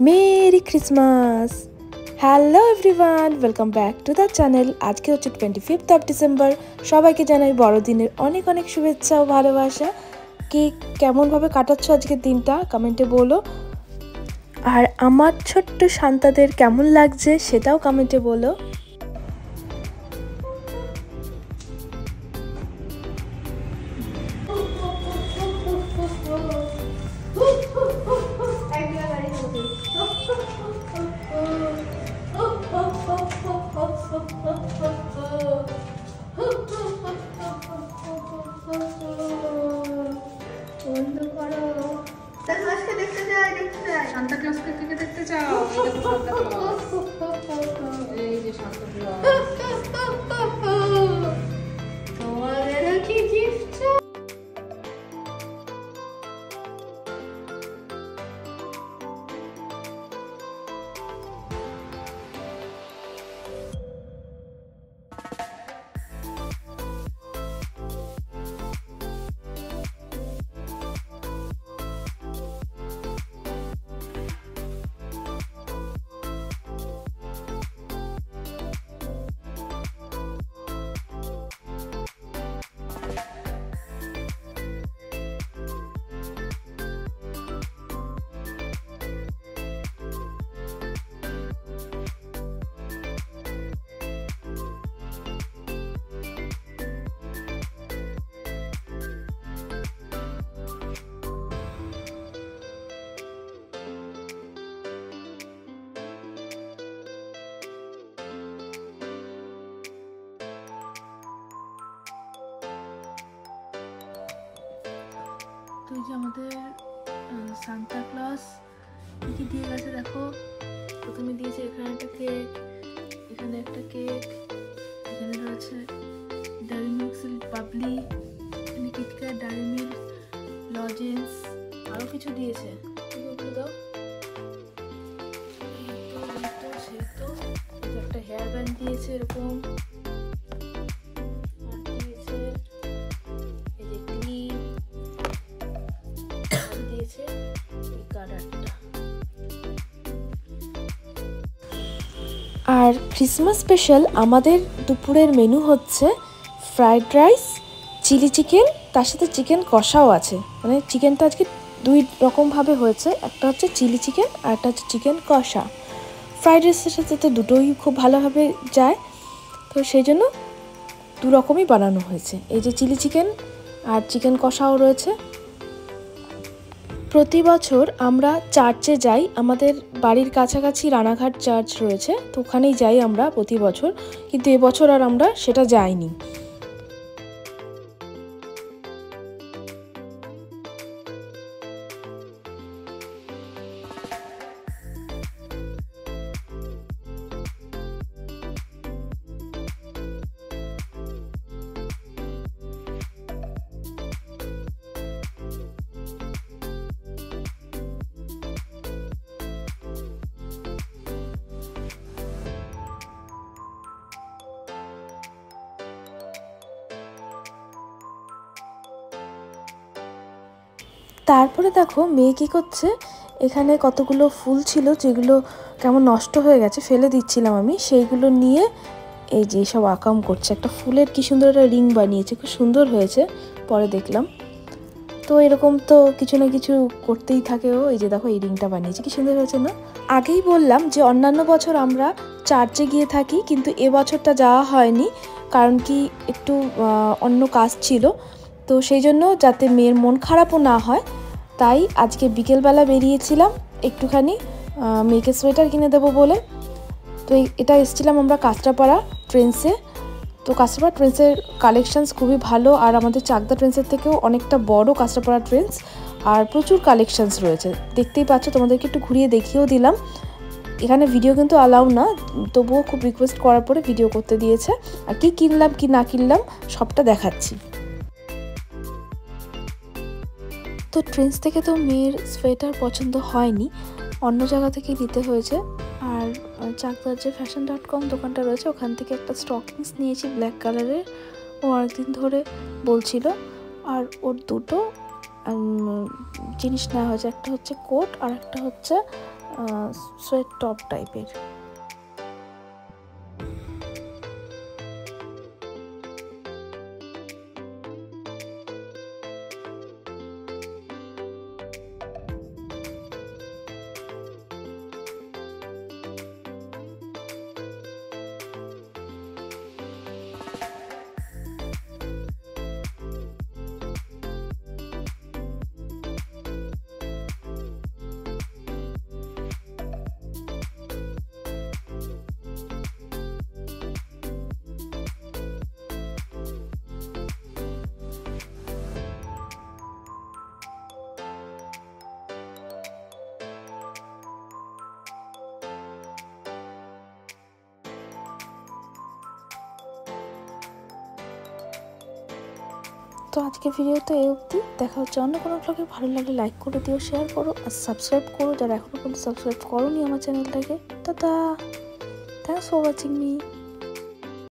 Merry Christmas. Hello everyone, welcome back to the channel. আজকে হচ্ছে 25th of December. সবাইকে জানাই বড়দিনের অনেক অনেক শুভেচ্ছা ও ভালোবাসা। কে কেমনভাবে কাটাচ্ছ আজকের দিনটা কমেন্টে বলো, আর আমার ছোট্ট শান্তাদের কেমন লাগছে সেটাও কমেন্টে বলো। সান্তা ক্লজকে কে দেখতে চাও? এই যে সান্তা ক্লজ। তোমাদের কি গিফট? তো এই যে আমাদের সান্তা ক্লজ কি দিয়ে গেছে দেখো। প্রথমে দিয়েছে এখানে একটা কেক, এখানে একটা কেক, এখানে রয়েছে ডেয়ারি মিল্ক বাবলি, এখানে কিটক্যাট, ডেয়ারি মিল্ক, লজেন্স, আরও কিছু দিয়েছে। দাও সেই তো একটা হেয়ার ব্যান্ড দিয়েছে এরকম, আর ক্রিসমাস স্পেশাল আমাদের দুপুরের মেনু হচ্ছে ফ্রাইড রাইস, চিলি চিকেন, তার সাথে চিকেন কষাও আছে। মানে চিকেনটা আজকে দুই রকমভাবে হয়েছে, একটা হচ্ছে চিলি চিকেন আর একটা হচ্ছে চিকেন কষা। ফ্রাইড রাইসের সাথে তো দুটোই খুব ভালোভাবে যায়, তো সেই জন্য দু রকমই বানানো হয়েছে। এই যে চিলি চিকেন আর চিকেন কষাও রয়েছে। প্রতি বছর আমরা চার্চে যাই, আমাদের বাড়ির কাছাকাছি রানাঘাট চার্চ রয়েছে, তো ওখানেই যাই আমরা প্রতি বছর, কিন্তু এবছর আর আমরা সেটা যাইনি। তারপরে দেখো মেয়ে কী করছে, এখানে কতগুলো ফুল ছিল যেগুলো কেমন নষ্ট হয়ে গেছে, ফেলে দিচ্ছিলাম আমি, সেইগুলো নিয়ে এই যে সব আকাম করছে। একটা ফুলের কি সুন্দর একটা রিং বানিয়েছে, খুব সুন্দর হয়েছে পরে দেখলাম। তো এরকম তো কিছু না কিছু করতেই থাকে ও। এই যে দেখো এই রিংটা বানিয়েছে, কি সুন্দর হয়েছে না? আগেই বললাম যে অন্যান্য বছর আমরা চার্চে গিয়ে থাকি, কিন্তু এবছরটা যাওয়া হয়নি, কারণ কি একটু অন্য কাজ ছিল, তো সেই জন্য যাতে মেয়ের মন খারাপও না হয়, তাই আজকে বিকেলবেলা বেরিয়েছিলাম একটুখানি মেয়েকে সোয়েটার কিনে দেবো বলে। তো এটা এসেছিলাম আমরা কাঁচরাপাড়া ট্রেন্সে। তো কাঁচরাপাড়া ট্রেন্সের কালেকশানস খুবই ভালো, আর আমাদের চাকদা ট্রেন্সের থেকেও অনেকটা বড় কাঁচরাপাড়া ট্রেন্স, আর প্রচুর কালেকশানস রয়েছে। দেখতেই পাচ্ছ, তোমাদেরকে একটু ঘুরিয়ে দেখিয়েও দিলাম। এখানে ভিডিও কিন্তু অ্যালাউ না, তবুও খুব রিকোয়েস্ট করার পরে ভিডিও করতে দিয়েছে। আর কি কিনলাম কি না কিনলাম সবটা দেখাচ্ছি। তো ট্রেন্স থেকে তো মেয়ের সোয়েটার পছন্দ হয়নি, অন্য জায়গা থেকেই নিতে হয়েছে। আর চাকদার যে fashion.com দোকানটা রয়েছে, ওখান থেকে একটা স্টকিংস নিয়েছি ব্ল্যাক কালারের। ও অনেকদিন ধরে বলছিল, আর ওর দুটো জিনিস নেওয়া হয়েছে, একটা হচ্ছে কোট আর একটা হচ্ছে সোয়েট টপ টাইপের। তো আজকে ভিডিও তো এই অবধি, দেখা হচ্ছে অন্য কোনো ব্লগে। ভালো লাগলে লাইক করে দিও, শেয়ার করো আর সাবস্ক্রাইব করো যারা এখনো পর্যন্ত সাবস্ক্রাইব করোনি আমার চ্যানেলটাকে। Tata, thanks for watching me.